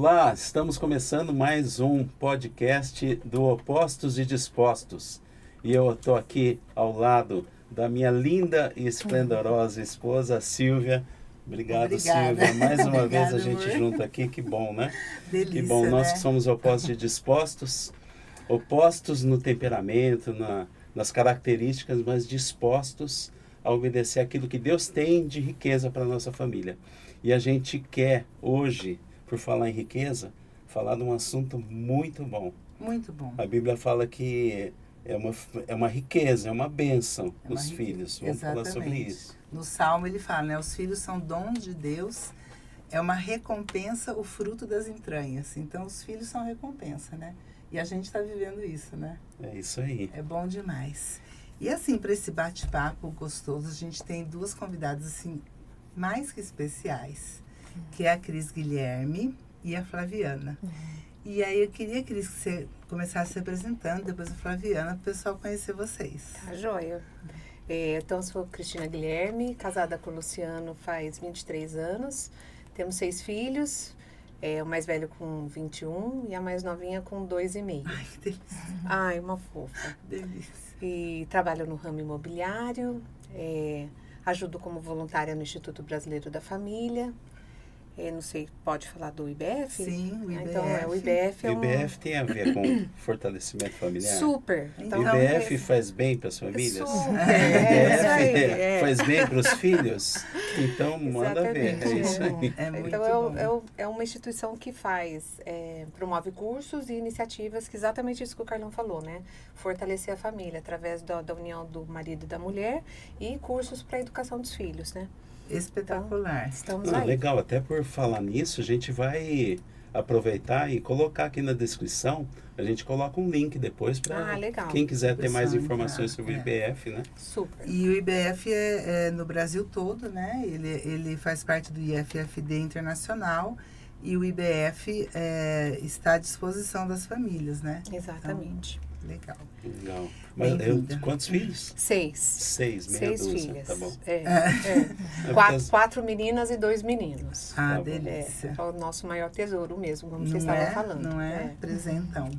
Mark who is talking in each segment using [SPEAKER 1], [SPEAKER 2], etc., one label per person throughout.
[SPEAKER 1] Olá, estamos começando mais um podcast do Opostos e Dispostos. E eu estou aqui ao lado da minha linda e esplendorosa esposa, Silvia. Obrigado,
[SPEAKER 2] Obrigada.
[SPEAKER 1] Silvia. Mais uma vez a
[SPEAKER 2] Obrigada,
[SPEAKER 1] gente
[SPEAKER 2] amor.
[SPEAKER 1] junto aqui, que bom, né?
[SPEAKER 2] Delícia,
[SPEAKER 1] Que bom, nós
[SPEAKER 2] né?
[SPEAKER 1] que somos opostos e dispostos, opostos no temperamento, nas características, mas dispostos a obedecer aquilo que Deus tem de riqueza para a nossa família. E a gente quer hoje, por falar em riqueza, falar de um assunto muito bom.
[SPEAKER 2] Muito bom.
[SPEAKER 1] A Bíblia fala que é uma riqueza, é uma bênção
[SPEAKER 2] É uma
[SPEAKER 1] os
[SPEAKER 2] riqueza.
[SPEAKER 1] filhos. Vamos falar sobre isso.
[SPEAKER 2] No Salmo ele fala, né? Os filhos são dons de Deus, é uma recompensa, o fruto das entranhas. Então, os filhos são recompensa, né? E a gente está vivendo isso, né?
[SPEAKER 1] É isso aí.
[SPEAKER 2] É bom demais. E assim, para esse bate-papo gostoso, a gente tem duas convidadas, assim, mais que especiais, que é a Cris Guilherme e a Flaviana. E aí eu queria, Cris, que você começasse se apresentando, depois a Flaviana, para o pessoal conhecer vocês.
[SPEAKER 3] Tá joia. Então, eu sou Cristina Guilherme, casada com o Luciano faz 23 anos. Temos 6 filhos, o mais velho com 21 e a mais novinha com 2,5.
[SPEAKER 2] Ai, que delícia.
[SPEAKER 3] Ai, uma fofa.
[SPEAKER 2] Delícia.
[SPEAKER 3] E trabalho no ramo imobiliário, ajudo como voluntária no Instituto Brasileiro da Família. Não sei, pode falar do IBF?
[SPEAKER 2] Sim, o IBF.
[SPEAKER 3] Então, o IBF é
[SPEAKER 1] O IBF tem a ver com fortalecimento familiar?
[SPEAKER 3] Super.
[SPEAKER 2] Então,
[SPEAKER 1] O IBF faz bem para as famílias?
[SPEAKER 3] Super,
[SPEAKER 1] O
[SPEAKER 3] isso aí.
[SPEAKER 1] IBF faz bem para os filhos? Então, manda ver, é
[SPEAKER 3] Exatamente.
[SPEAKER 1] isso aí.
[SPEAKER 2] É muito
[SPEAKER 3] Então,
[SPEAKER 2] bom.
[SPEAKER 3] é uma instituição que promove cursos e iniciativas, que exatamente isso que o Carlão falou, né? Fortalecer a família através da união do marido e da mulher e cursos para a educação dos filhos, né?
[SPEAKER 2] Espetacular.
[SPEAKER 3] Estamos
[SPEAKER 1] Ah,
[SPEAKER 3] aí.
[SPEAKER 1] legal, até por falar nisso, a gente vai aproveitar e colocar aqui na descrição, a gente coloca um link depois para
[SPEAKER 3] Legal.
[SPEAKER 1] quem quiser ter mais
[SPEAKER 2] Pessoal,
[SPEAKER 1] informações sobre o IBF, né?
[SPEAKER 3] Super.
[SPEAKER 2] E o IBF é no Brasil todo, né? Ele faz parte do IFFD Internacional e o IBF está à disposição das famílias, né?
[SPEAKER 3] Exatamente.
[SPEAKER 2] Então, legal.
[SPEAKER 1] Legal. Mas
[SPEAKER 2] Bem-vinda.
[SPEAKER 1] quantos filhos?
[SPEAKER 3] 6.
[SPEAKER 1] 6, meia
[SPEAKER 3] 6
[SPEAKER 1] dúzia,
[SPEAKER 3] filhas.
[SPEAKER 1] tá bom.
[SPEAKER 3] É, 4 meninas e 2 meninos.
[SPEAKER 2] Ah,
[SPEAKER 1] Tá bom.
[SPEAKER 2] delícia.
[SPEAKER 3] É o nosso maior tesouro mesmo, como vocês
[SPEAKER 2] Não
[SPEAKER 3] estavam falando.
[SPEAKER 2] Não é? Presentão.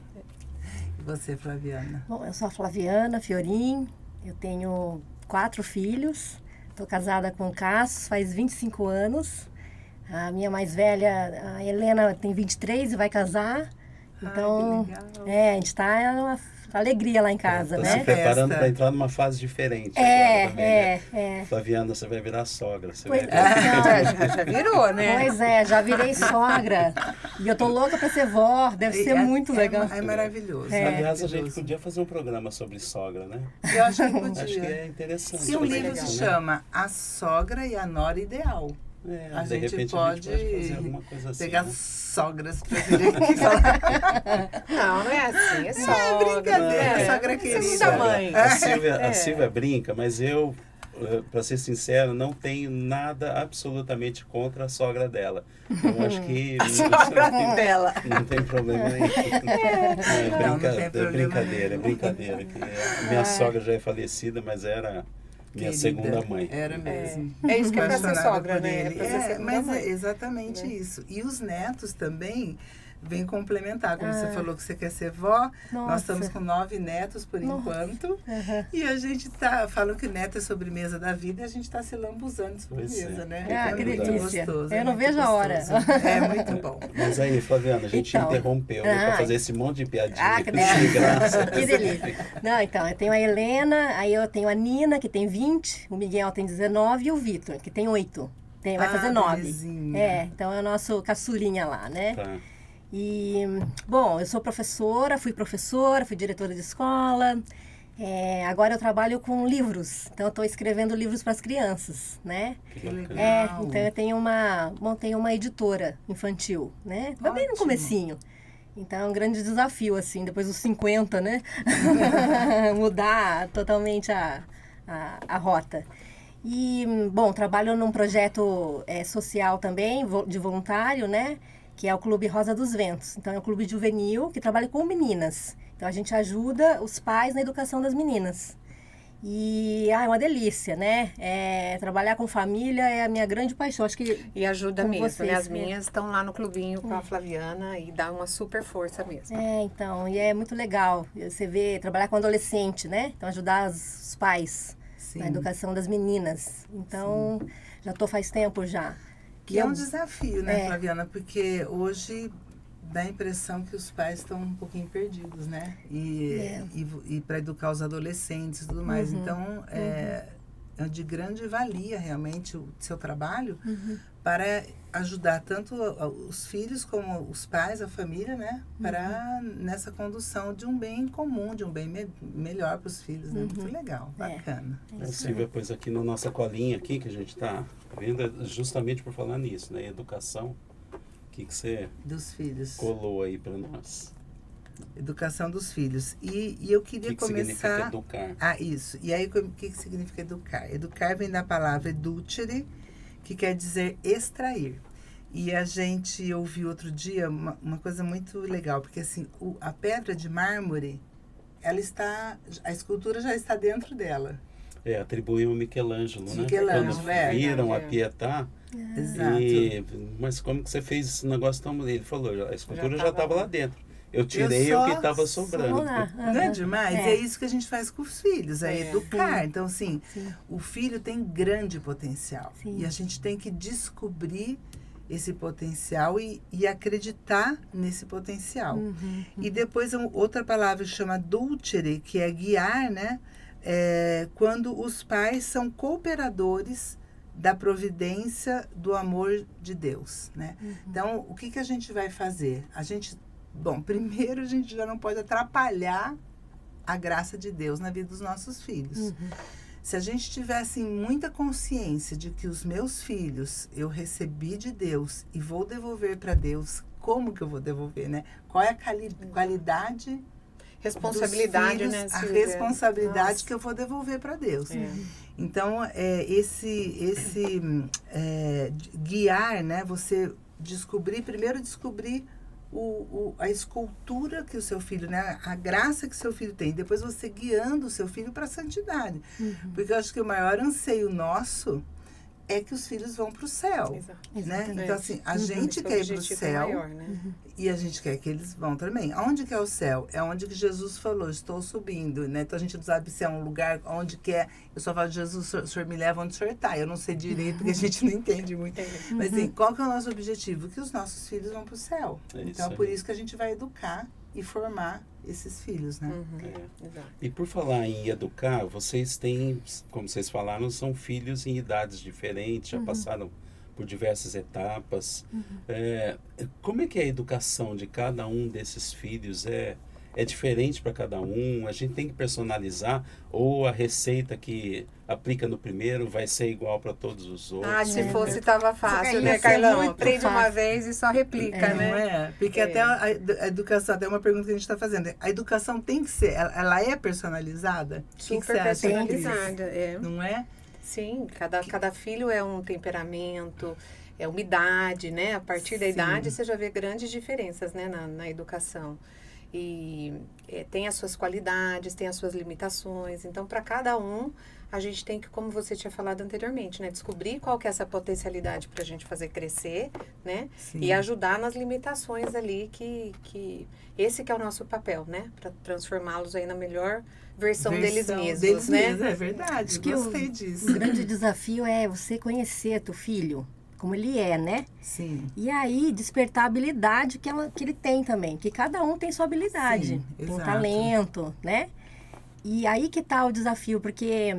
[SPEAKER 2] E você, Flaviana?
[SPEAKER 4] Bom, eu sou a Flaviana Fiorim, eu tenho 4 filhos, estou casada com o Cássio faz 25 anos. A minha mais velha, a Helena, tem 23 e vai casar. Então,
[SPEAKER 2] que legal.
[SPEAKER 4] a gente está uma alegria lá em casa,
[SPEAKER 1] Tá se
[SPEAKER 4] né?
[SPEAKER 1] preparando
[SPEAKER 2] Festa.
[SPEAKER 1] para entrar numa fase diferente agora também, né? Flaviana, você vai virar sogra. Você
[SPEAKER 4] Pois-
[SPEAKER 1] vai ver.
[SPEAKER 3] Já virou, né?
[SPEAKER 4] Pois é, já virei sogra. E eu tô louca para ser vó, deve ser muito legal.
[SPEAKER 2] É maravilhoso.
[SPEAKER 1] Aliás, a gente
[SPEAKER 2] maravilhoso.
[SPEAKER 1] podia fazer um programa sobre sogra, né?
[SPEAKER 2] Eu acho que podia.
[SPEAKER 1] Acho que é interessante.
[SPEAKER 2] Se um
[SPEAKER 1] fazer
[SPEAKER 2] livro
[SPEAKER 1] isso,
[SPEAKER 2] se
[SPEAKER 1] né?
[SPEAKER 2] chama A Sogra e a Nora Ideal. A
[SPEAKER 1] de
[SPEAKER 2] gente
[SPEAKER 1] repente
[SPEAKER 2] pode
[SPEAKER 1] a gente pode fazer alguma coisa assim.
[SPEAKER 2] pegar
[SPEAKER 1] né?
[SPEAKER 2] sogras pra vir aqui falar.
[SPEAKER 3] Não é assim, é sogra.
[SPEAKER 2] brincadeira, sogra querida.
[SPEAKER 3] Segunda mãe.
[SPEAKER 1] A Silvia brinca, mas eu, para ser sincero, não tenho nada absolutamente contra a sogra dela. Eu acho que
[SPEAKER 3] Sogra dela.
[SPEAKER 1] não tem problema nenhum.
[SPEAKER 2] Não tem problema
[SPEAKER 1] É brincadeira. Que a minha sogra já é falecida, mas era minha
[SPEAKER 2] Querida,
[SPEAKER 1] segunda mãe.
[SPEAKER 2] Era mesmo.
[SPEAKER 3] É isso que é pra ser
[SPEAKER 2] Apaixonada
[SPEAKER 3] sogra,
[SPEAKER 2] por
[SPEAKER 3] né?
[SPEAKER 2] ele.
[SPEAKER 3] É pra ser segunda
[SPEAKER 2] mas
[SPEAKER 3] mãe.
[SPEAKER 2] é exatamente isso. E os netos também vêm complementar. Como você falou que você quer ser vó, nós
[SPEAKER 4] Nossa.
[SPEAKER 2] estamos com 9 netos por enquanto. E a gente falam que neto é sobremesa da vida e a gente está se lambuzando de sobremesa,
[SPEAKER 1] é.
[SPEAKER 2] né?
[SPEAKER 4] Ah,
[SPEAKER 2] É
[SPEAKER 4] que
[SPEAKER 2] muito
[SPEAKER 4] delícia.
[SPEAKER 2] gostoso.
[SPEAKER 4] Eu
[SPEAKER 2] é
[SPEAKER 4] não
[SPEAKER 2] muito
[SPEAKER 4] vejo a hora.
[SPEAKER 2] gostoso. É muito bom.
[SPEAKER 1] Mas aí, Flaviana, a gente
[SPEAKER 4] Então.
[SPEAKER 1] interrompeu para fazer esse monte de piadinha
[SPEAKER 4] Que
[SPEAKER 1] sem graça.
[SPEAKER 4] Que delícia. Não, então, eu tenho a Helena, aí eu tenho a Nina, que tem 20, o Miguel tem 19 e o Vitor, que tem 8. Vai fazer 9.
[SPEAKER 2] belezinha.
[SPEAKER 4] Então é o nosso caçulinha lá, né?
[SPEAKER 1] Tá.
[SPEAKER 4] E, bom, eu sou professora, fui diretora de escola. Agora eu trabalho com livros, então eu estou escrevendo livros para as crianças, né?
[SPEAKER 2] Que legal.
[SPEAKER 4] Então eu tenho uma editora infantil, né? Tá bem no
[SPEAKER 2] Ótimo.
[SPEAKER 4] comecinho. Então é um grande desafio, assim, depois dos 50, né? Mudar totalmente a rota. E, bom, trabalho num projeto social também, de voluntário, né? Que é o Clube Rosa dos Ventos. Então, é um clube juvenil que trabalha com meninas. Então, a gente ajuda os pais na educação das meninas. E é uma delícia, né? Trabalhar com família é a minha grande paixão. Acho que
[SPEAKER 3] E ajuda
[SPEAKER 4] com
[SPEAKER 3] mesmo,
[SPEAKER 4] vocês,
[SPEAKER 3] né? As
[SPEAKER 4] né?
[SPEAKER 3] minhas estão lá no clubinho com a Flaviana e dá uma super força mesmo.
[SPEAKER 4] Então, e é muito legal. Você vê, trabalhar com adolescente, né? Então, ajudar os pais
[SPEAKER 2] Sim.
[SPEAKER 4] na educação das meninas. Então, já estou faz tempo já.
[SPEAKER 2] Que é um desafio, né,
[SPEAKER 4] É.
[SPEAKER 2] Flaviana? Porque hoje dá a impressão que os pais estão um pouquinho perdidos, né? E para educar os adolescentes e tudo mais. Então, é de grande valia, realmente, o seu trabalho para ajudar tanto os filhos como os pais, a família, né? Para nessa condução de um bem comum, de um bem melhor para os filhos, né? Muito legal, bacana.
[SPEAKER 1] A Silvia pôs aqui na nossa colinha aqui, que a gente está vendo, justamente por falar nisso, né? Educação. O que você
[SPEAKER 2] Dos filhos.
[SPEAKER 1] colou aí para nós?
[SPEAKER 2] Educação dos filhos. E eu queria
[SPEAKER 1] Que
[SPEAKER 2] começar...
[SPEAKER 1] significa educar?
[SPEAKER 2] Ah, isso. E aí, o que significa educar? Educar vem da palavra educere, que quer dizer extrair. E a gente ouviu outro dia uma coisa muito legal, porque assim, a pedra de mármore, a escultura já está dentro dela.
[SPEAKER 1] Atribuíam a Michelangelo, né?
[SPEAKER 2] Michelangelo,
[SPEAKER 1] Quando viram a Pietà,
[SPEAKER 2] Exato.
[SPEAKER 1] mas como que você fez esse negócio tão... Ele falou, a escultura já estava lá dentro. Eu tirei
[SPEAKER 2] Eu
[SPEAKER 1] o que
[SPEAKER 2] só-
[SPEAKER 1] estava sobrando.
[SPEAKER 2] Não é demais? É isso que a gente faz com os filhos, é educar. Então, assim,
[SPEAKER 4] Sim.
[SPEAKER 2] o filho tem grande potencial.
[SPEAKER 4] Sim.
[SPEAKER 2] E a gente tem que descobrir esse potencial e acreditar nesse potencial. E depois outra palavra que chama dulcere, que é guiar, né? Quando os pais são cooperadores da providência do amor de Deus, né? Então, o que a gente vai fazer? Primeiro a gente já não pode atrapalhar a graça de Deus na vida dos nossos filhos. Se a gente tivesse muita consciência de que os meus filhos eu recebi de Deus e vou devolver para Deus, como que eu vou devolver, né? Qual é a qualidade
[SPEAKER 3] Responsabilidade,
[SPEAKER 2] dos filhos,
[SPEAKER 3] né,
[SPEAKER 2] a
[SPEAKER 3] Silvia?
[SPEAKER 2] responsabilidade
[SPEAKER 3] Nossa.
[SPEAKER 2] que eu vou devolver para Deus.
[SPEAKER 3] É.
[SPEAKER 2] Então, guiar, né? Você primeiro descobrir a escultura que o seu filho, né? A graça que o seu filho tem. Depois você guiando o seu filho para a santidade. Porque eu acho que o maior anseio nosso é que os filhos vão para o céu.
[SPEAKER 3] Exato.
[SPEAKER 2] Né? Então, assim, a gente
[SPEAKER 3] Esse
[SPEAKER 2] quer ir para o
[SPEAKER 3] objetivo
[SPEAKER 2] céu
[SPEAKER 3] maior, né?
[SPEAKER 2] e a gente quer que eles vão também. Aonde que é o céu? É onde que Jesus falou, estou subindo, né? Então a gente não sabe se é um lugar onde que é. Eu só falo, Jesus, o senhor me leva onde o senhor está. Eu não sei direito, porque a gente não entende muito. Mas assim, qual que é o nosso objetivo? Que os nossos filhos vão para o céu.
[SPEAKER 1] É isso
[SPEAKER 2] Então,
[SPEAKER 1] aí.
[SPEAKER 2] por isso que a gente vai educar e formar esses filhos, né?
[SPEAKER 3] Exato.
[SPEAKER 1] E por falar em educar, vocês têm, como vocês falaram, são filhos em idades diferentes, já passaram por diversas etapas. Como é que é a educação de cada um desses filhos? É diferente para cada um? A gente tem que personalizar? Ou a receita que aplica no primeiro vai ser igual para todos os outros?
[SPEAKER 3] Se fosse, tava fácil,
[SPEAKER 4] Ia
[SPEAKER 3] né,
[SPEAKER 4] ser
[SPEAKER 3] Carlão?
[SPEAKER 4] muito
[SPEAKER 3] Aprende uma
[SPEAKER 4] fácil.
[SPEAKER 3] vez e só replica,
[SPEAKER 2] Não
[SPEAKER 3] né?
[SPEAKER 2] é? Porque até a educação, até uma pergunta que a gente está fazendo. A educação tem que ser, ela é personalizada? O que
[SPEAKER 3] Super
[SPEAKER 2] você acha, Cris?
[SPEAKER 3] personalizada,
[SPEAKER 2] Não é?
[SPEAKER 3] Sim, cada filho é um temperamento, é uma idade, né? A partir da
[SPEAKER 2] Sim.
[SPEAKER 3] idade você já vê grandes diferenças, né, na educação. E tem as suas qualidades, tem as suas limitações. Então, para cada um, a gente tem que, como você tinha falado anteriormente, né? Descobrir qual que é essa potencialidade para a gente fazer crescer, né?
[SPEAKER 2] Sim.
[SPEAKER 3] E ajudar nas limitações ali que esse que é o nosso papel, né? Para transformá-los aí na melhor versão deles mesmos, né?
[SPEAKER 2] É verdade,
[SPEAKER 4] Acho que
[SPEAKER 2] gostei
[SPEAKER 4] o
[SPEAKER 2] disso.
[SPEAKER 4] grande desafio é você conhecer teu filho, como ele é, né?
[SPEAKER 2] Sim.
[SPEAKER 4] E aí, despertar a habilidade que ele tem também. Que cada um tem sua habilidade.
[SPEAKER 2] Sim,
[SPEAKER 4] tem
[SPEAKER 2] exato.
[SPEAKER 4] talento, né? E aí que tá o desafio, porque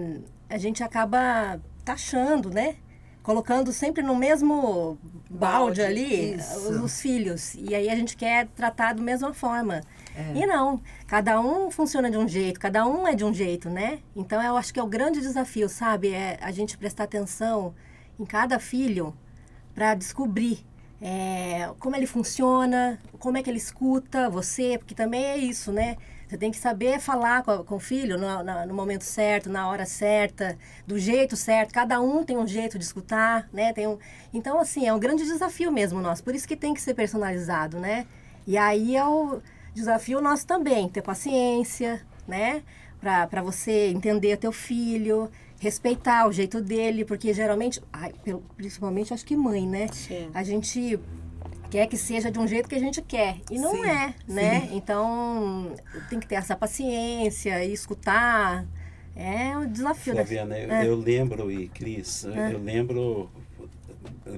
[SPEAKER 4] a gente acaba taxando, né? Colocando sempre no mesmo balde ali
[SPEAKER 2] isso.
[SPEAKER 4] os filhos. E aí a gente quer tratar da mesma forma. E não, cada um funciona de um jeito, cada um é de um jeito, né? Então eu acho que é o grande desafio, sabe? É a gente prestar atenção em cada filho para descobrir como ele funciona, como é que ele escuta você, porque também é isso, né? Você tem que saber falar com o filho no momento certo, na hora certa, do jeito certo. Cada um tem um jeito de escutar, né? Então, assim, é um grande desafio mesmo nosso. Por isso que tem que ser personalizado, né? E aí é o desafio nosso também, ter paciência, né? para você entender teu filho, respeitar o jeito dele, porque geralmente, principalmente acho que mãe, né?
[SPEAKER 3] Sim.
[SPEAKER 4] A gente quer que seja de um jeito que a gente quer, e não
[SPEAKER 2] Sim,
[SPEAKER 4] é, né?
[SPEAKER 2] sim.
[SPEAKER 4] Então, tem que ter essa paciência e escutar. É um desafio.
[SPEAKER 1] Flaviana, eu lembro, e Cris, eu lembro,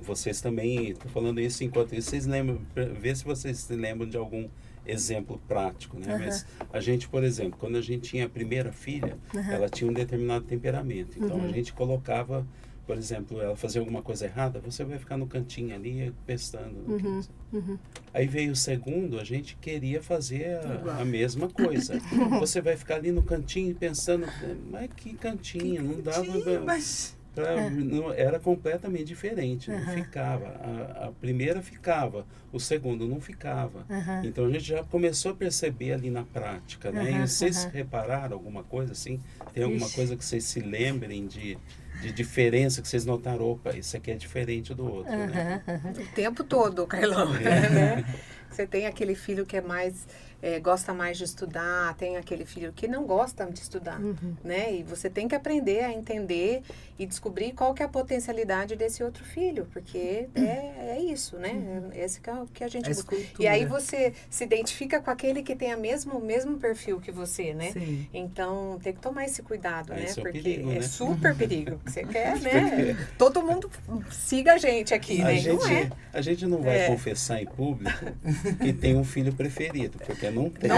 [SPEAKER 1] vocês também, estou falando isso enquanto isso, vocês lembram, vê se vocês se lembram de algum exemplo prático, né? Mas a gente, por exemplo, quando a gente tinha a primeira filha, ela tinha um determinado temperamento. Então a gente colocava, por exemplo, ela fazia alguma coisa errada, você vai ficar no cantinho ali pestando. Aí veio o segundo, a gente queria fazer a mesma coisa. Você vai ficar ali no cantinho pensando, mas que cantinho, não dava...
[SPEAKER 2] Mas...
[SPEAKER 1] Era completamente diferente, não ficava. A primeira ficava, o segundo não ficava. Então a gente já começou a perceber ali na prática, né? E vocês repararam alguma coisa assim? Tem alguma coisa que vocês se lembrem de diferença, que vocês notaram, opa, isso aqui é diferente do outro, né?
[SPEAKER 3] O tempo todo, Carlão. Né? Você tem aquele filho que é mais... gosta mais de estudar, tem aquele filho que não gosta de estudar, né? E você tem que aprender a entender e descobrir qual que é a potencialidade desse outro filho, porque é isso, né? Esse que é o que a gente busca. E aí você se identifica com aquele que tem o mesmo perfil que você, né?
[SPEAKER 2] Sim.
[SPEAKER 3] Então, tem que tomar esse cuidado, né?
[SPEAKER 1] Esse é o
[SPEAKER 3] Porque
[SPEAKER 1] perigo, né?
[SPEAKER 3] super perigo. Que você quer, né? Todo mundo siga a gente aqui, né?
[SPEAKER 1] A gente não vai confessar em público que tem um filho preferido, porque não tem.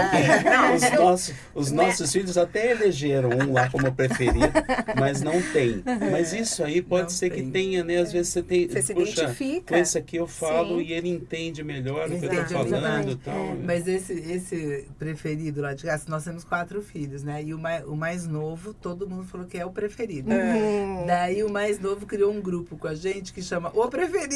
[SPEAKER 1] Os nossos filhos até elegeram um lá como preferido, mas não tem. Mas isso aí pode
[SPEAKER 2] Não
[SPEAKER 1] ser
[SPEAKER 2] tem.
[SPEAKER 1] que tenha, né? Às vezes você
[SPEAKER 3] se
[SPEAKER 1] puxa,
[SPEAKER 3] identifica.
[SPEAKER 1] com esse aqui eu falo
[SPEAKER 3] Sim.
[SPEAKER 1] e ele entende melhor o que eu
[SPEAKER 2] Exato,
[SPEAKER 1] estou falando e
[SPEAKER 4] exatamente.
[SPEAKER 1] tal.
[SPEAKER 2] Mas esse preferido lá de casa, nós temos 4 filhos, né? E o mais novo, todo mundo falou que é o preferido. Daí o mais novo criou um grupo com a gente que chama O Preferido.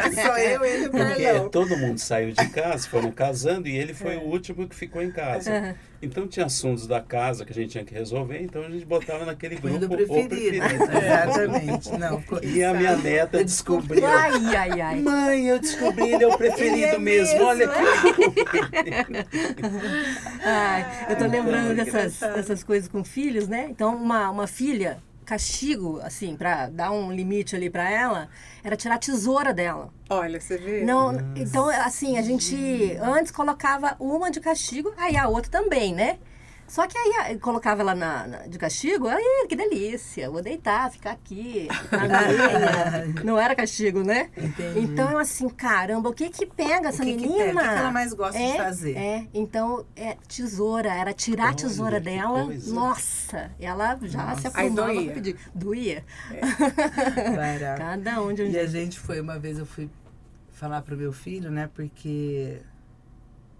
[SPEAKER 2] Que sou eu, ele e o
[SPEAKER 1] Porque
[SPEAKER 2] Carlão.
[SPEAKER 1] todo mundo saiu de casa, foram casando e ele foi o último que ficou em casa. Então tinha assuntos da casa que a gente tinha que resolver, então a gente botava naquele grupo
[SPEAKER 2] Do preferido. Exatamente. Não,
[SPEAKER 1] E a minha neta descobriu.
[SPEAKER 4] Ai.
[SPEAKER 1] Mãe, eu descobri, ele é o preferido
[SPEAKER 2] Ele é
[SPEAKER 1] mesmo. Olha
[SPEAKER 2] mesmo,
[SPEAKER 4] Ai, eu tô lembrando
[SPEAKER 2] que
[SPEAKER 4] dessas coisas com filhos, né? Então, uma filha, castigo, assim, pra dar um limite ali pra ela, era tirar a tesoura dela.
[SPEAKER 3] Olha, você vê?
[SPEAKER 4] Não, então, assim, a gente antes colocava uma de castigo, aí a outra também, né? Só que aí colocava ela de castigo, aí que delícia, vou deitar, ficar aqui, na minha. Não era castigo, né?
[SPEAKER 2] Entendi.
[SPEAKER 4] Então, assim, caramba, o que pega essa
[SPEAKER 2] que
[SPEAKER 4] menina?
[SPEAKER 2] tem? O que ela mais gosta de fazer?
[SPEAKER 4] Então, tesoura, era tirar a tesoura
[SPEAKER 1] que
[SPEAKER 4] dela,
[SPEAKER 1] coisa.
[SPEAKER 4] nossa, ela já se
[SPEAKER 3] Aí
[SPEAKER 4] aprumava
[SPEAKER 3] doía.
[SPEAKER 4] pra pedir. Doía.
[SPEAKER 2] Barato.
[SPEAKER 4] Cada um de um
[SPEAKER 2] E a
[SPEAKER 4] jeito.
[SPEAKER 2] gente foi, uma vez eu fui falar pro meu filho, né? Porque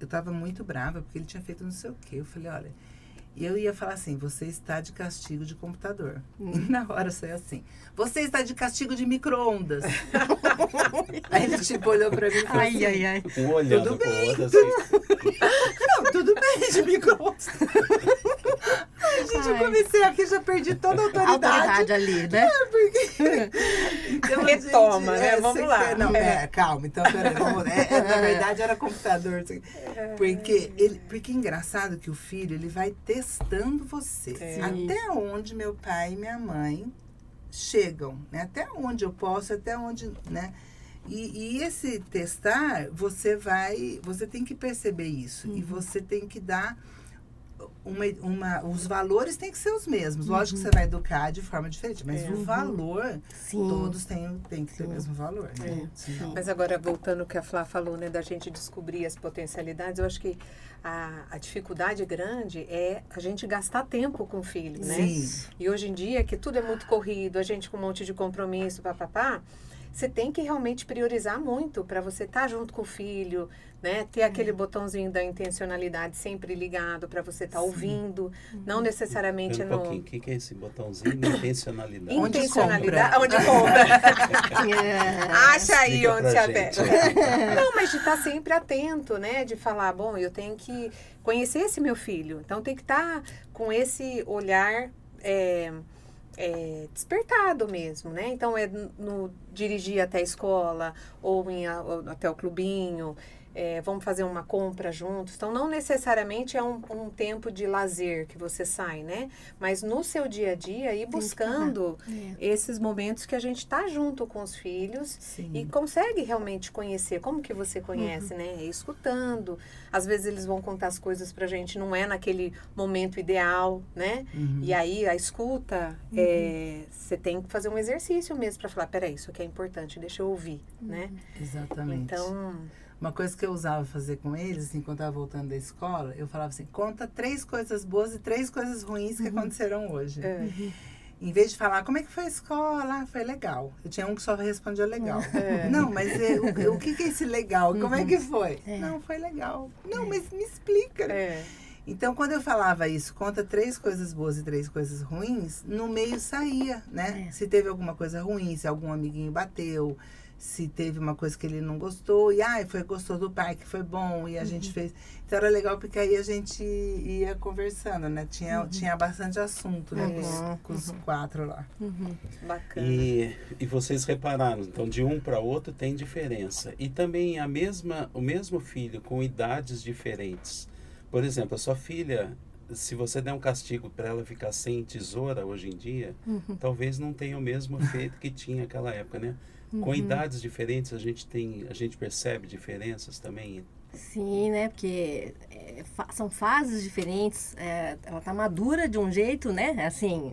[SPEAKER 2] eu tava muito brava, porque ele tinha feito não sei o quê. Eu falei, olha... E eu ia falar assim, você está de castigo de computador. E na hora saiu assim, você está de castigo de micro-ondas. Aí ele tipo olhou pra mim e falou assim,
[SPEAKER 4] Ai.
[SPEAKER 1] Um olhando
[SPEAKER 2] Tudo
[SPEAKER 1] pro
[SPEAKER 2] bem,
[SPEAKER 1] outro assim.
[SPEAKER 2] não, tudo bem de micro-ondas. Ai, gente, eu comecei aqui, já perdi toda a autoridade.
[SPEAKER 4] Ali, né?
[SPEAKER 2] Então,
[SPEAKER 3] Retoma, né? Vamos
[SPEAKER 2] você
[SPEAKER 3] lá.
[SPEAKER 2] quer- Não, calma. Então, peraí. Na verdade, era computador. Assim, porque é engraçado que o filho, ele vai testando você. Até onde meu pai e minha mãe chegam, né? Até onde eu posso, até onde, né? E esse testar, você tem que perceber isso. E você tem que dar... os valores têm que ser os mesmos. Lógico que você vai educar de forma diferente, mas o valor,
[SPEAKER 4] Sim.
[SPEAKER 2] todos têm que ter o mesmo valor. Né? Senão-
[SPEAKER 3] Mas agora, voltando ao que a Flá falou, né, da gente descobrir as potencialidades, eu acho que a dificuldade grande é a gente gastar tempo com o filho, né?
[SPEAKER 2] Sim.
[SPEAKER 3] E hoje em dia, que tudo é muito corrido, a gente com um monte de compromisso, papapá, você tem que realmente priorizar muito para você estar junto com o filho, né? Ter aquele botãozinho da intencionalidade sempre ligado para você estar ouvindo, não necessariamente
[SPEAKER 1] Pera um pouquinho, o que é esse botãozinho de intencionalidade?
[SPEAKER 2] Onde
[SPEAKER 3] intencionalidade. Onde compra? Acha aí
[SPEAKER 1] Explica
[SPEAKER 3] onde
[SPEAKER 1] pra
[SPEAKER 3] se
[SPEAKER 1] gente.
[SPEAKER 3] até. Não, mas de estar sempre atento, né? De falar, bom, eu tenho que conhecer esse meu filho. Então, tem que estar com esse olhar despertado mesmo, né? Então, no dirigir até a escola ou até o clubinho. vamos fazer uma compra juntos. Então, não necessariamente é um tempo de lazer que você sai, né? Mas no seu dia a dia, ir buscando esses momentos que a gente está junto com os filhos e consegue realmente conhecer. Como que você conhece, né? Escutando. Às vezes eles vão contar as coisas pra gente, não é naquele momento ideal, né? E aí, a escuta, você tem que fazer um exercício mesmo para falar, peraí, isso aqui é importante, deixa eu ouvir, né?
[SPEAKER 2] Exatamente.
[SPEAKER 3] Então...
[SPEAKER 2] Uma coisa que eu usava fazer com eles, assim, quando eu estava voltando da escola, eu falava assim, conta 3 coisas boas e 3 coisas ruins que aconteceram hoje. Em vez de falar, como é que foi a escola? Foi legal. Eu tinha um que só respondia legal. Não, mas o que é esse legal? Como é que foi? Não, foi legal. Não, mas me explica. Então, quando eu falava isso, conta 3 coisas boas e 3 coisas ruins, no meio saía, né? Se teve alguma coisa ruim, se algum amiguinho bateu, se teve uma coisa que ele não gostou, e gostou do parque, foi bom, e a gente fez. Então era legal porque aí a gente ia conversando, né? Tinha bastante assunto, né? Com os 4 lá.
[SPEAKER 3] Bacana.
[SPEAKER 1] E vocês repararam, então de um para outro tem diferença. E também o mesmo filho com idades diferentes. Por exemplo, a sua filha, se você der um castigo para ela ficar sem tesoura hoje em dia, talvez não tenha o mesmo efeito que tinha naquela época, né? Com idades diferentes, a gente percebe diferenças também.
[SPEAKER 4] Sim, né? Porque são fases diferentes. Ela tá madura de um jeito, né? Assim,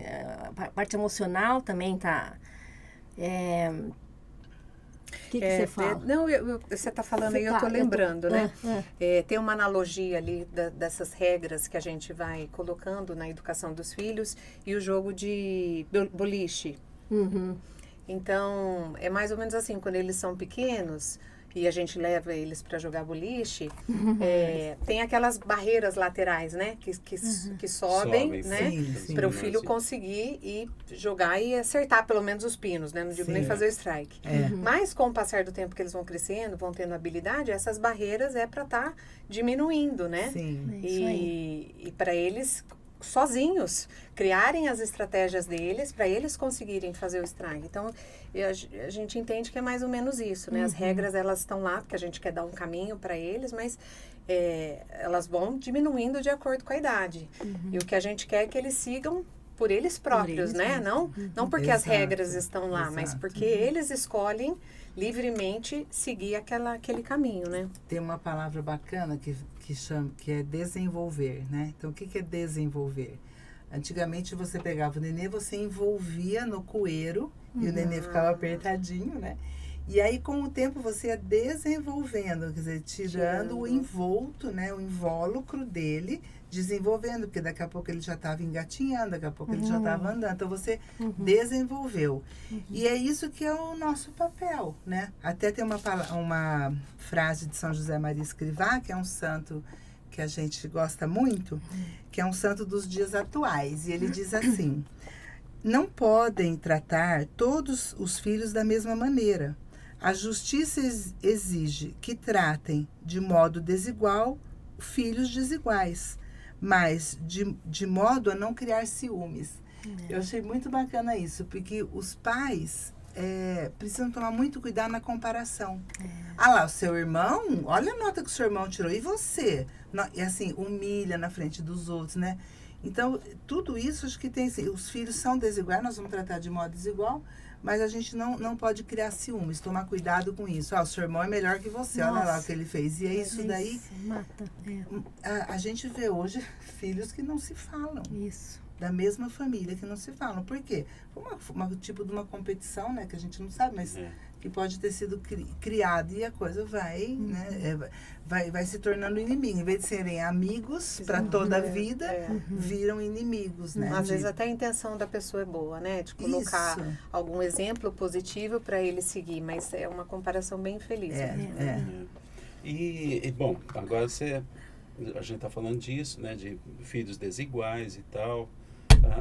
[SPEAKER 4] a parte emocional também tá... O que você fala?
[SPEAKER 3] Não, você está falando aí, eu estou lembrando, né? Tem uma analogia ali dessas regras que a gente vai colocando na educação dos filhos e o jogo de boliche. Então, é mais ou menos assim, quando eles são pequenos e a gente leva eles para jogar boliche, tem aquelas barreiras laterais, né? Que sobem, né? Para o filho conseguir ir jogar e acertar pelo menos os pinos, né? Não digo nem fazer o strike. Mas com o passar do tempo que eles vão crescendo, vão tendo habilidade, essas barreiras é para estar diminuindo, né? E para eles... sozinhos, criarem as estratégias deles para eles conseguirem fazer o strike. Então, a gente entende que é mais ou menos isso, né? As regras, elas estão lá porque a gente quer dar um caminho para eles, mas elas vão diminuindo de acordo com a idade. E o que a gente quer é que eles sigam por eles próprios, né? Não porque as regras estão lá, mas porque eles escolhem livremente seguir aquele caminho, né?
[SPEAKER 2] Tem uma palavra bacana que é desenvolver, né? Então, o que é desenvolver? Antigamente, você pegava o nenê, você envolvia no cueiro e o nenê ficava apertadinho, né? E aí, com o tempo, você ia desenvolvendo, quer dizer, tirando o envolto, né? O invólucro dele, desenvolvendo, porque daqui a pouco ele já estava engatinhando, daqui a pouco ele já estava andando. Então, você desenvolveu. E é isso que é o nosso papel, né? Até tem uma frase de São José Maria Escrivá, que é um santo que a gente gosta muito, que é um santo dos dias atuais. E ele diz assim, não podem tratar todos os filhos da mesma maneira. A justiça exige que tratem de modo desigual filhos desiguais, mas de modo a não criar ciúmes. Eu achei muito bacana isso, porque os pais precisam tomar muito cuidado na comparação. Lá, o seu irmão, olha a nota que o seu irmão tirou, e você? E assim, humilha na frente dos outros, né? Então, tudo isso, acho que tem assim, os filhos são desiguais, nós vamos tratar de modo desigual, mas a gente não pode criar ciúmes, tomar cuidado com isso. O seu irmão é melhor que você, olha lá o que ele fez. E isso daí,
[SPEAKER 4] mata.
[SPEAKER 2] A gente vê hoje filhos que não se falam. Isso. Da mesma família que não se falam. Por quê? Foi tipo de uma competição, né? Que a gente não sabe, mas que pode ter sido criada e a coisa vai, né? Vai se tornando inimigo. Em vez de serem amigos para toda a vida, viram inimigos, né?
[SPEAKER 3] Às vezes até a intenção da pessoa é boa, né? De colocar algum exemplo positivo para ele seguir, mas é uma comparação bem infeliz.
[SPEAKER 1] E, bom, agora a gente está falando disso, né? De filhos desiguais e tal.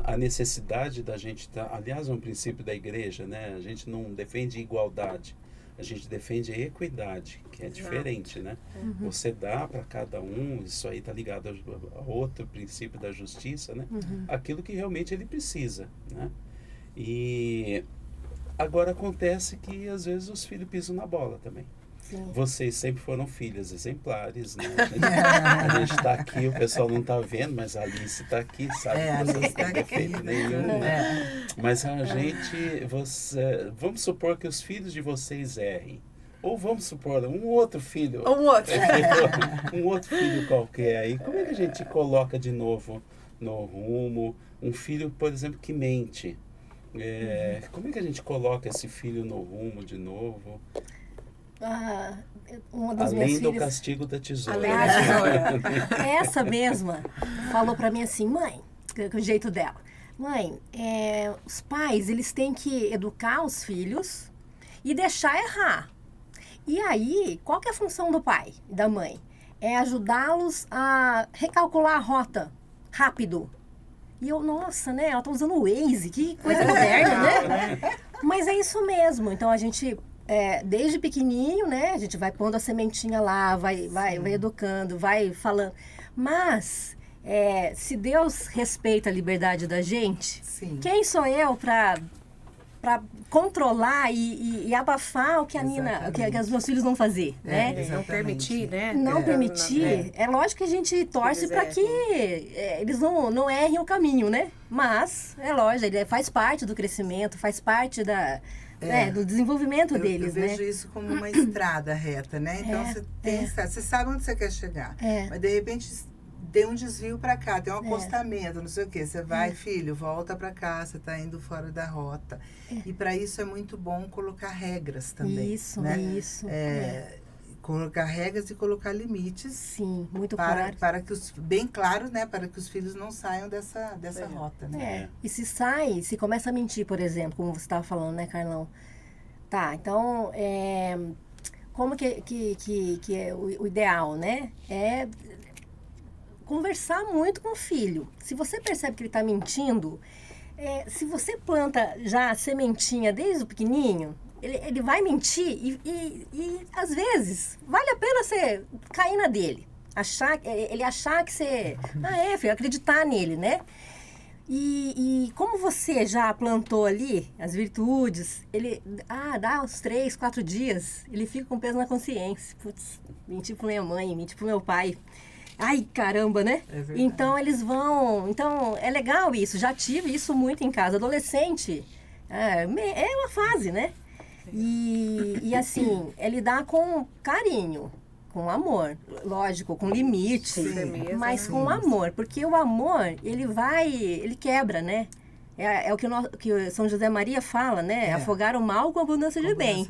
[SPEAKER 1] A necessidade da gente aliás, é um princípio da igreja, né? A gente não defende igualdade, a gente defende equidade, que é diferente, né? Você dá para cada um, isso aí está ligado a outro princípio da justiça, né? Aquilo que realmente ele precisa, né? E agora acontece que às vezes os filhos pisam na bola também.
[SPEAKER 4] Sim.
[SPEAKER 1] Vocês sempre foram filhas exemplares, né? A gente está aqui, o pessoal não está vendo, mas a Alice está aqui, sabe?
[SPEAKER 2] É, a
[SPEAKER 1] que vocês
[SPEAKER 2] Alice
[SPEAKER 1] não têm
[SPEAKER 2] tá
[SPEAKER 1] defeito
[SPEAKER 2] aqui,
[SPEAKER 1] nenhum.
[SPEAKER 2] né?
[SPEAKER 1] Mas a gente, vamos supor que os filhos de vocês errem. Ou vamos supor, um outro filho.
[SPEAKER 3] Um outro.
[SPEAKER 1] Um outro filho qualquer aí. Como é que a gente coloca de novo no rumo? Um filho, por exemplo, que mente. Como é que a gente coloca esse filho no rumo de novo?
[SPEAKER 4] Uma das minhas
[SPEAKER 1] Além do
[SPEAKER 4] filhas,
[SPEAKER 1] castigo da tesoura.
[SPEAKER 3] Além da tesoura.
[SPEAKER 4] essa mesma, falou pra mim assim, mãe, com o jeito dela, mãe, os pais, eles têm que educar os filhos e deixar errar. E aí, qual que é a função do pai e da mãe? É ajudá-los a recalcular a rota rápido. E eu, nossa, né? Ela tá usando o Waze, que coisa moderna, né? Mas é isso mesmo. Então, a gente, desde pequenininho, né? A gente vai pondo a sementinha lá, vai educando, vai falando. Mas, se Deus respeita a liberdade da gente,
[SPEAKER 2] Sim.
[SPEAKER 4] quem sou eu para controlar e abafar o que a Nina, o que os meus filhos vão fazer, né?
[SPEAKER 3] Não
[SPEAKER 2] Exatamente.
[SPEAKER 3] permitir, né?
[SPEAKER 4] Não permitir, é lógico que a gente torce para que eles não errem o caminho, né? Mas, é lógico, ele faz parte do crescimento, faz parte do desenvolvimento deles,
[SPEAKER 2] eu
[SPEAKER 4] né?
[SPEAKER 2] vejo isso como uma estrada reta, né? Então, você sabe onde você quer chegar. Mas, de repente, tem um desvio para cá, tem um acostamento, não sei o quê. Você vai, filho, volta para cá, você está indo fora da rota. E para isso é muito bom colocar regras também.
[SPEAKER 4] Isso,
[SPEAKER 2] né?
[SPEAKER 4] isso.
[SPEAKER 2] Colocar regras e colocar limites.
[SPEAKER 4] Sim, muito
[SPEAKER 2] para,
[SPEAKER 4] claro.
[SPEAKER 2] para que bem claro, né? Para que os filhos não saiam dessa rota, né?
[SPEAKER 4] E se começa a mentir, por exemplo, como você estava falando, né, Carlão? Tá, então, como que é o ideal, né? É conversar muito com o filho. Se você percebe que ele está mentindo, se você planta já a sementinha desde o pequenininho, ele vai mentir e às vezes vale a pena você cair na dele. Ele achar que você... filho, acreditar nele, né? E como você já plantou ali as virtudes, ele dá uns 3, 4 dias, ele fica com peso na consciência. Putz, menti pra minha mãe, menti pro meu pai. Ai, caramba, né?
[SPEAKER 2] É verdade.
[SPEAKER 4] Então, eles vão... Então, é legal isso. Já tive isso muito em casa. Adolescente, é uma fase, né? E assim, é lidar com carinho, com amor. Lógico, com limite,
[SPEAKER 3] Sim.
[SPEAKER 4] mas com amor. Porque o amor, ele quebra, né? É o que o São José Maria fala, né? Afogar o mal com abundância de bem.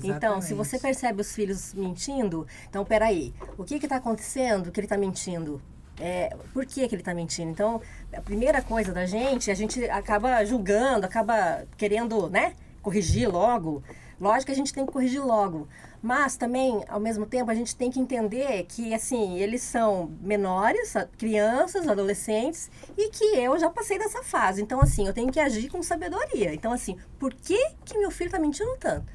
[SPEAKER 4] Então, se você percebe os filhos mentindo, então, peraí, o que está acontecendo que ele está mentindo? Por que ele está mentindo? Então, a primeira coisa da gente, a gente acaba julgando, acaba querendo, né, corrigir logo. Lógico que a gente tem que corrigir logo. Mas também, ao mesmo tempo, a gente tem que entender que, assim, eles são menores, crianças, adolescentes, e que eu já passei dessa fase. Então, assim, eu tenho que agir com sabedoria. Então, assim, por que meu filho está mentindo tanto?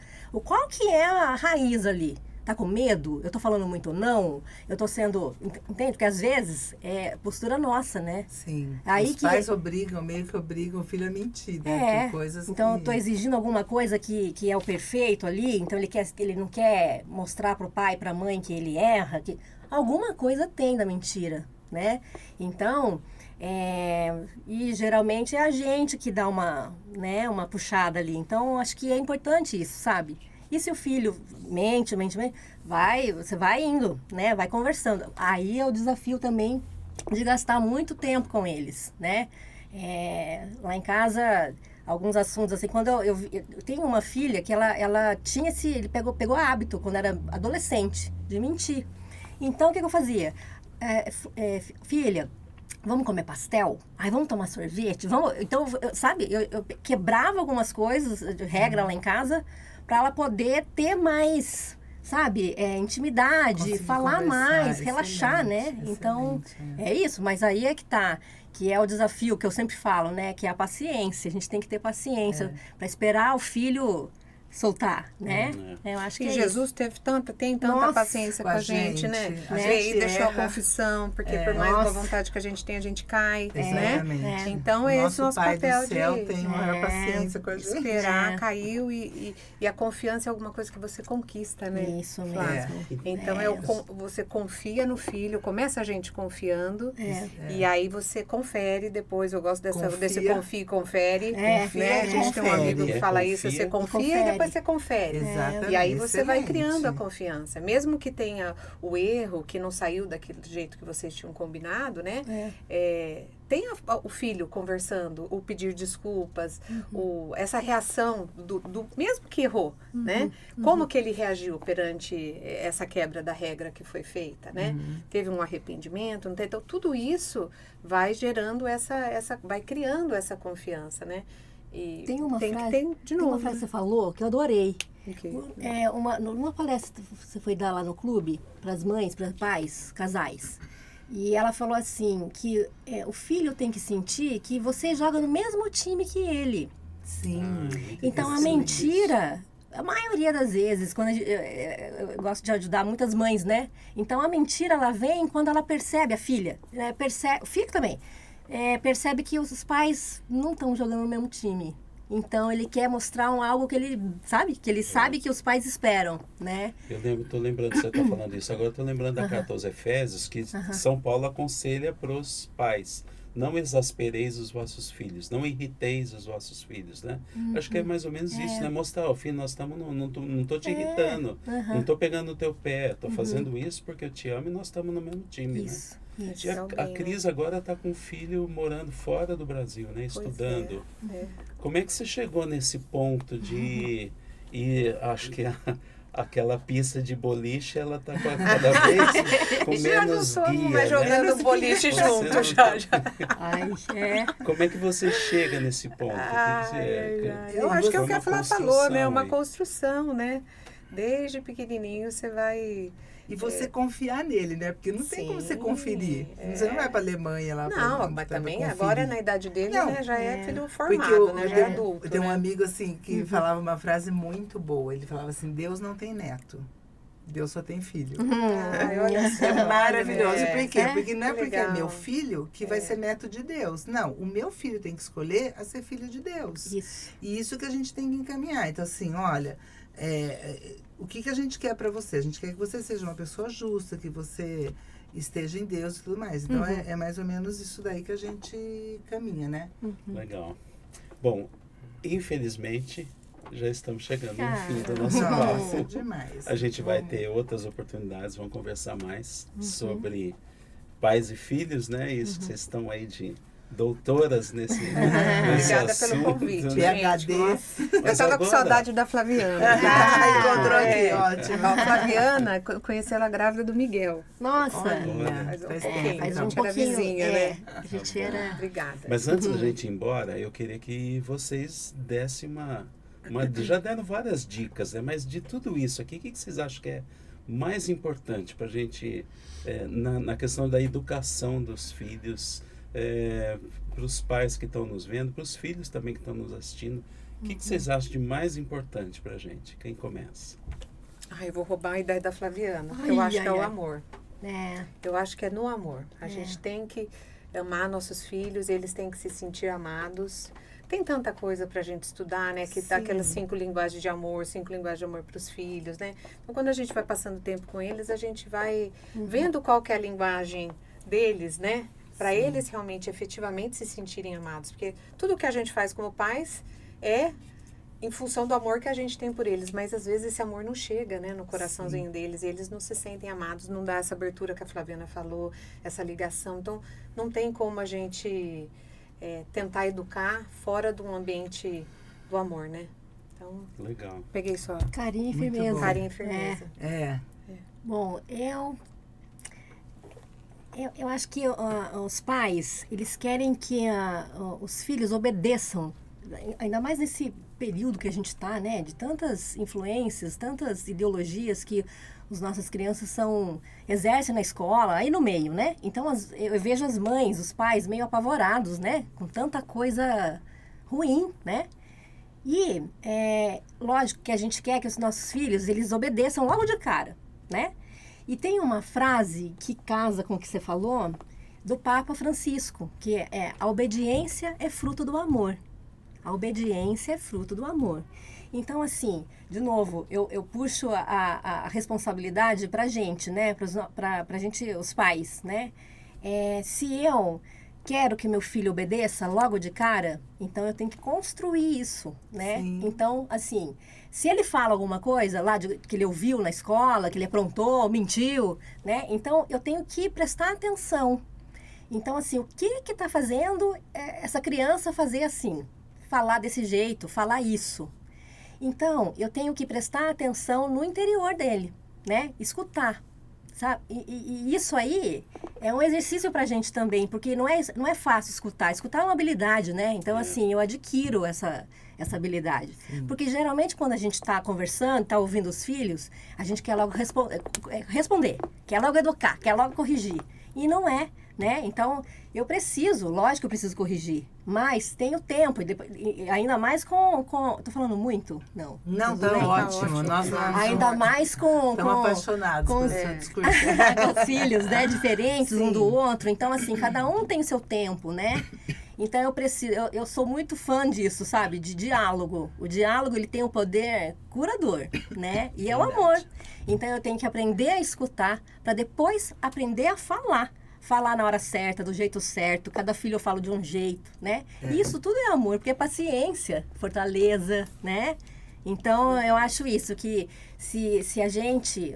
[SPEAKER 4] Qual que é a raiz ali? Tá com medo? Eu tô falando muito não? Eu tô sendo... Entende? Porque às vezes é postura nossa, né?
[SPEAKER 2] Sim.
[SPEAKER 4] Aí
[SPEAKER 2] os pais meio que obrigam o filho a mentir, né? Tem coisas
[SPEAKER 4] então eu tô exigindo alguma coisa que é o perfeito ali, então ele não quer mostrar pro pai e pra mãe que ele erra, que alguma coisa tem da mentira, né? Então, e geralmente é a gente que dá uma puxada ali. Então, acho que é importante isso, sabe? E se o filho mente, você vai indo, né? Vai conversando. Aí é o desafio também de gastar muito tempo com eles, né? Lá em casa, alguns assuntos, assim, quando eu tenho uma filha que ela tinha ele pegou hábito, quando era adolescente, de mentir. Então, o que eu fazia? Filha, vamos comer pastel? Vamos tomar sorvete? Então, sabe, eu quebrava algumas coisas, regra lá em casa, para ela poder ter mais, sabe, intimidade,
[SPEAKER 2] conseguir
[SPEAKER 4] falar mais, relaxar, né?
[SPEAKER 2] Excelente,
[SPEAKER 4] então, é isso. Mas aí é que é o desafio que eu sempre falo, né? Que é a paciência. A gente tem que ter paciência para esperar o filho soltar, né? Eu acho que
[SPEAKER 3] E
[SPEAKER 4] é
[SPEAKER 3] Jesus tem tanta
[SPEAKER 4] Nossa,
[SPEAKER 3] paciência com a gente, né?
[SPEAKER 2] A
[SPEAKER 3] E
[SPEAKER 2] gente
[SPEAKER 3] aí deixou a
[SPEAKER 2] erra.
[SPEAKER 3] confissão, porque por mais boa vontade que a gente tem, a gente cai, né?
[SPEAKER 2] Exatamente.
[SPEAKER 3] Então,
[SPEAKER 2] O
[SPEAKER 3] esse é o nosso
[SPEAKER 2] Pai
[SPEAKER 3] papel
[SPEAKER 2] do céu
[SPEAKER 3] de
[SPEAKER 2] tem maior paciência com a gente.
[SPEAKER 3] esperar, caiu e a confiança é alguma coisa que você conquista, né?
[SPEAKER 4] isso
[SPEAKER 3] Flávia?
[SPEAKER 4] mesmo.
[SPEAKER 3] Então, você confia no filho, começa a gente confiando, e aí você confere depois. Eu gosto desse confia e confere.
[SPEAKER 2] Confia
[SPEAKER 3] A
[SPEAKER 2] e
[SPEAKER 3] gente tem um amigo que
[SPEAKER 1] confere.
[SPEAKER 3] fala isso, você confia e depois você confere.
[SPEAKER 2] Exatamente.
[SPEAKER 3] E aí você vai
[SPEAKER 2] Excelente.
[SPEAKER 3] criando a confiança. Mesmo que tenha o erro, que não saiu daquele jeito que vocês tinham combinado, né? Tem o filho conversando, o pedir desculpas, essa reação do mesmo que errou, né? Como que ele reagiu perante essa quebra da regra que foi feita, né? Teve um arrependimento, não teve? Então tudo isso vai gerando vai criando essa confiança, né? E
[SPEAKER 4] Tem uma frase,
[SPEAKER 3] que ter de
[SPEAKER 4] tem
[SPEAKER 3] novo.
[SPEAKER 4] uma frase que você falou que eu adorei.
[SPEAKER 3] Okay.
[SPEAKER 4] Numa palestra que você foi dar lá no clube, para as mães, para pais, casais. E ela falou assim, que o filho tem que sentir que você joga no mesmo time que ele.
[SPEAKER 2] Sim.
[SPEAKER 4] Então, a mentira, a maioria das vezes, quando eu gosto de ajudar muitas mães, né? Então, a mentira, ela vem quando ela percebe, a filha, né? O filho também, percebe que os pais não estão jogando no mesmo time. Então, ele quer mostrar algo que ele sabe que os pais esperam, né?
[SPEAKER 1] Estou lembrando, você está falando isso, agora estou lembrando da carta aos Efésios, que São Paulo aconselha para os pais: não exaspereis os vossos filhos, não irriteis os vossos filhos, né? Acho que é mais ou menos isso, né? Mostrar, filho, nós estamos, não estou te irritando, não estou pegando o teu pé, estou fazendo isso porque eu te amo e nós estamos no mesmo time,
[SPEAKER 4] Isso.
[SPEAKER 1] né? E a Cris agora está com um filho morando fora do Brasil, né? Estudando. Como é que você chegou nesse ponto de... E acho que aquela pista de boliche, ela está cada vez com menos guia,
[SPEAKER 3] vai jogando
[SPEAKER 1] né?
[SPEAKER 3] boliche junto já.
[SPEAKER 4] Ai,
[SPEAKER 1] Como é que você chega nesse ponto?
[SPEAKER 3] Eu acho que é o que a Flá falou, né? Uma
[SPEAKER 1] aí.
[SPEAKER 3] construção, né? Desde pequenininho você vai...
[SPEAKER 2] E você confiar nele, né? Porque não tem como você conferir. Você não vai para a Alemanha lá
[SPEAKER 3] Não, mas também agora na idade dele,
[SPEAKER 2] Não,
[SPEAKER 3] né, já é filho
[SPEAKER 2] Porque
[SPEAKER 3] formado, né? Já é adulto.
[SPEAKER 2] Eu tenho um
[SPEAKER 3] né?
[SPEAKER 2] amigo assim que falava uma frase muito boa. Ele falava assim: Deus não tem neto. Deus só tem filho.
[SPEAKER 3] Ai, olha só.
[SPEAKER 2] É maravilhoso.
[SPEAKER 3] É.
[SPEAKER 2] Por quê? Porque não é porque é
[SPEAKER 3] Legal.
[SPEAKER 2] meu filho que vai ser neto de Deus. Não, o meu filho tem que escolher a ser filho de Deus.
[SPEAKER 4] isso.
[SPEAKER 2] E isso que a gente tem que encaminhar. Então, assim, olha, o que a gente quer para você? A gente quer que você seja uma pessoa justa, que você esteja em Deus e tudo mais. Então, é mais ou menos isso daí que a gente caminha, né?
[SPEAKER 1] Legal. Bom, infelizmente, já estamos chegando no fim do nosso
[SPEAKER 2] Nossa,
[SPEAKER 1] papo.
[SPEAKER 2] demais.
[SPEAKER 1] A gente vai ter outras oportunidades, vamos conversar mais sobre pais e filhos, né? Isso que vocês estão aí de doutoras nesse
[SPEAKER 3] Obrigada
[SPEAKER 1] assunto,
[SPEAKER 3] pelo convite,
[SPEAKER 1] né?
[SPEAKER 2] PhD.
[SPEAKER 3] Eu estava com saudade da Flaviana.
[SPEAKER 2] Encontrou aqui, ótimo.
[SPEAKER 3] A Flaviana, conheci ela grávida do Miguel.
[SPEAKER 4] Nossa.
[SPEAKER 3] Faz um
[SPEAKER 2] Faz
[SPEAKER 3] pouquinho.
[SPEAKER 2] tempo,
[SPEAKER 4] Faz
[SPEAKER 2] então.
[SPEAKER 4] um
[SPEAKER 3] A gente era
[SPEAKER 4] pouquinho.
[SPEAKER 3] vizinha, né?
[SPEAKER 4] A gente era...
[SPEAKER 3] Obrigada.
[SPEAKER 1] Mas antes da gente ir embora, eu queria que vocês dessem já deram várias dicas, né? Mas de tudo isso aqui, o que vocês acham que é mais importante para a gente, na questão da educação dos filhos, para os pais que estão nos vendo, para os filhos também que estão nos assistindo? O que vocês acham de mais importante para a gente? Quem começa?
[SPEAKER 3] Eu vou roubar a ideia da Flaviana.
[SPEAKER 4] Ai,
[SPEAKER 3] Eu acho que é o
[SPEAKER 4] ai.
[SPEAKER 3] amor. Eu acho que é no amor. A gente tem que amar nossos filhos, eles têm que se sentir amados. Tem tanta coisa pra gente estudar, né? Que tá aquelas 5 linguagens de amor, 5 linguagens de amor pros filhos, né? Então, quando a gente vai passando tempo com eles, a gente vai vendo qual que é a linguagem deles, né? Para eles realmente, efetivamente se sentirem amados. Porque tudo que a gente faz como pais é em função do amor que a gente tem por eles. Mas, às vezes, esse amor não chega, né? No coraçãozinho deles. E eles não se sentem amados, não dá essa abertura que a Flaviana falou, essa ligação. Então, não tem como a gente... tentar educar fora de um ambiente do amor, né? Então,
[SPEAKER 1] Legal.
[SPEAKER 3] peguei só
[SPEAKER 4] Carinho e
[SPEAKER 2] Muito
[SPEAKER 4] firmeza.
[SPEAKER 2] bom.
[SPEAKER 3] carinho e firmeza.
[SPEAKER 4] Bom, eu acho que os pais, eles querem que os filhos obedeçam, ainda mais nesse período que a gente está, né? De tantas influências, tantas ideologias que as nossas crianças exercem na escola, aí no meio, né? Então, eu vejo as mães, os pais meio apavorados, né? Com tanta coisa ruim, né? E lógico que a gente quer que os nossos filhos, eles obedeçam logo de cara, né? E tem uma frase que casa com o que você falou, do Papa Francisco, que é: a obediência é fruto do amor. A obediência é fruto do amor. Então, assim, de novo, eu puxo a responsabilidade pra gente, né? Pra gente, os pais, né? Se eu quero que meu filho obedeça logo de cara, então eu tenho que construir isso, né?
[SPEAKER 2] Sim.
[SPEAKER 4] Então, assim, se ele fala alguma coisa lá que ele ouviu na escola, que ele aprontou, mentiu, né? Então, eu tenho que prestar atenção. Então, assim, o que está fazendo essa criança fazer assim? Falar desse jeito, falar isso. Então, eu tenho que prestar atenção no interior dele, né? Escutar, sabe? E isso aí é um exercício pra gente também, porque não é fácil escutar. Escutar é uma habilidade, né? Então, assim, eu adquiro essa habilidade.
[SPEAKER 2] Sim.
[SPEAKER 4] Porque, geralmente, quando a gente está conversando, está ouvindo os filhos, a gente quer logo responder, quer logo educar, quer logo corrigir. E não é, né? Então, lógico que eu preciso corrigir, mas tenho tempo, e ainda mais tô falando muito? Não.
[SPEAKER 2] Não,
[SPEAKER 4] tudo
[SPEAKER 2] tá
[SPEAKER 4] bem?
[SPEAKER 2] ótimo. Nós
[SPEAKER 4] Ainda mais
[SPEAKER 2] estamos apaixonados por seu discurso.
[SPEAKER 4] com os filhos, né? Diferentes um do outro. Então, assim, cada um tem o seu tempo, né? Então, eu sou muito fã disso, sabe? De diálogo. O diálogo, ele tem um poder curador, né? E é o amor. Então, eu tenho que aprender a escutar para depois aprender a falar. Falar na hora certa, do jeito certo. Cada filho eu falo de um jeito, né? E isso tudo é amor, porque é paciência, fortaleza, né? Então, eu acho isso, que se a gente,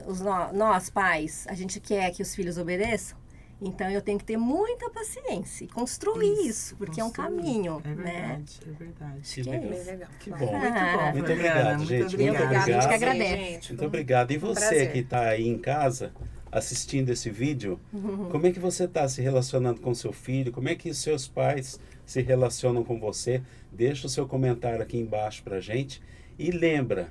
[SPEAKER 4] nós pais, a gente quer que os filhos obedeçam, então eu tenho que ter muita paciência e construir isso, porque é um caminho,
[SPEAKER 2] é verdade,
[SPEAKER 4] né?
[SPEAKER 2] É verdade.
[SPEAKER 1] Que legal.
[SPEAKER 3] Bem legal.
[SPEAKER 1] Que
[SPEAKER 3] Claro.
[SPEAKER 1] bom.
[SPEAKER 2] Muito bom,
[SPEAKER 1] Muito
[SPEAKER 2] Flaviana,
[SPEAKER 1] obrigado, gente. Muito
[SPEAKER 2] obrigada.
[SPEAKER 4] Obrigada, a gente que
[SPEAKER 1] obrigado.
[SPEAKER 4] agradece.
[SPEAKER 3] Gente,
[SPEAKER 1] Muito obrigado. E
[SPEAKER 3] um
[SPEAKER 1] você
[SPEAKER 3] prazer.
[SPEAKER 1] que está aí em casa assistindo esse vídeo, como é que você está se relacionando com seu filho? Como é que os seus pais se relacionam com você? Deixa o seu comentário aqui embaixo pra gente. E lembra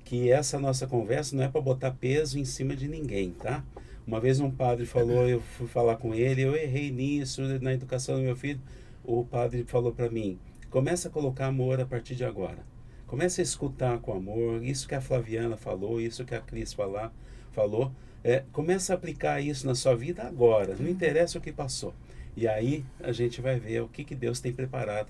[SPEAKER 1] que essa nossa conversa não é para botar peso em cima de ninguém, tá? Uma vez um padre falou, eu fui falar com ele, eu errei nisso, na educação do meu filho. O padre falou para mim: começa a colocar amor a partir de agora. Começa a escutar com amor, isso que a Flaviana falou, isso que a Cris falou. Começa a aplicar isso na sua vida agora, não interessa o que passou. E aí a gente vai ver o que Deus tem preparado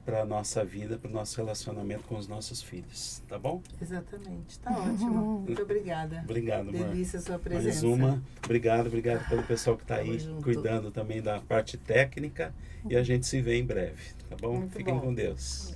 [SPEAKER 1] para a nossa vida, para o nosso relacionamento com os nossos filhos, tá bom?
[SPEAKER 2] Exatamente, tá ótimo. Muito obrigada.
[SPEAKER 1] Obrigado, amor.
[SPEAKER 2] Delícia a sua
[SPEAKER 1] Mais
[SPEAKER 2] presença.
[SPEAKER 1] uma. Obrigado pelo pessoal que está
[SPEAKER 2] Tamo
[SPEAKER 1] aí
[SPEAKER 2] junto.
[SPEAKER 1] cuidando também da parte técnica. E a gente se vê em breve, tá bom?
[SPEAKER 3] Muito
[SPEAKER 1] Fiquem
[SPEAKER 3] bom.
[SPEAKER 1] com Deus.